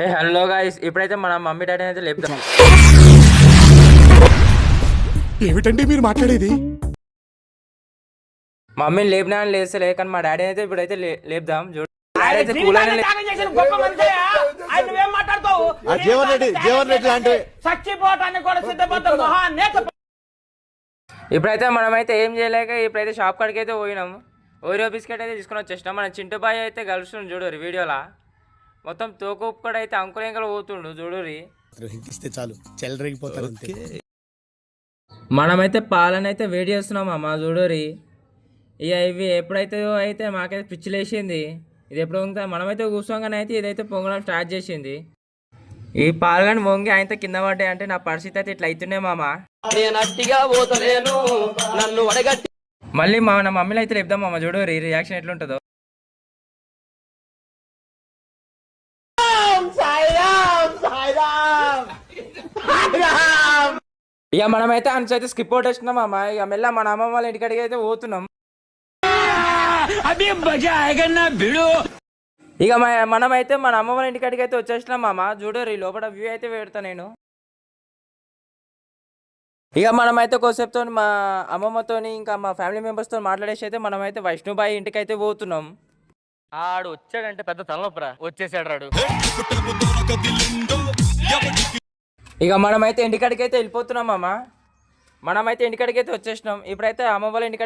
Hello guys, ఇప్పుడైతే మన mummy daddy అయితే లేపుదాం. ఏమిటండి మీరు మాట్లాడేది? మమ్మీని లేపినా అని లేస్తలే, కానీ మా డాడీ అయితే ఇప్పుడైతే లేపుదాం. చూడు డాడీ అయితే కూల్ అయినా ఇప్పుడైతే మనమైతే ఏం చేయలేక ఇప్పుడైతే షాప్ కాడికి అయితే పోయినాం. ఓరియో బిస్కెట్ అయితే తీసుకొని వచ్చేసినాం. మన చింటూ బాయ్ అయితే కలుస్తుంది చూడు వీడియోలా. మొత్తం తోకూపుకడ అయితే అంకులేంకలు పోతుండు చూడురి. చాలు చెల్లరగిపోతారు. మనమైతే పాలన అయితే వేడి చేస్తున్నాం అమ్మ చూడురి. ఇక ఇవి ఎప్పుడైతే అయితే మాకైతే పిచ్చి లేచింది. ఇది ఎప్పుడు పొంగుతా మనమైతే కూర్చోగానే అయితే ఇదైతే పొంగడం స్టార్ట్ చేసింది. ఈ పాలు కానీ పొంగి ఆయనతో కింద పడ్డాయి అంటే నా పరిస్థితి అయితే ఇట్లా అవుతున్నాయి మామ. మళ్ళీ నా మమ్మీలో అయితే లేపుదాం మామ. చూడు రియాక్షన్ ఎట్లుంటుందో. ఇక మనమైతే అని అయితే స్కిప్ అవుట్ వచ్చినాం అమ్మ. ఇక మెల్ల మన అమ్మమ్మ వాళ్ళ ఇంటికాడికి అయితే పోతున్నాం. ఇక మనమైతే మన అమ్మ వాళ్ళ ఇంటికాడికి అయితే వచ్చేసినాం మామ. చూడు లోపల వ్యూ అయితే పెడతా నేను. ఇక మనమైతే కొద్దిసేపుతో మా అమ్మమ్మతో ఇంకా మా ఫ్యామిలీ మెంబర్స్తో మాట్లాడేసి అయితే మనమైతే వైష్ణుబాయి ఇంటికి అయితే పోతున్నాం. ఆడు వచ్చాడంటే పెద్ద తలనొప్పరా, వచ్చేసాడు రాడు. ఇక మనమైతే ఇంటికాడికి అయితే వెళ్ళిపోతున్నాం అమ్మ. మనమైతే ఇంటికాడికి అయితే వచ్చేసినాం. ఇప్పుడైతే అమ్మ వాళ్ళ ఇంటికాడికి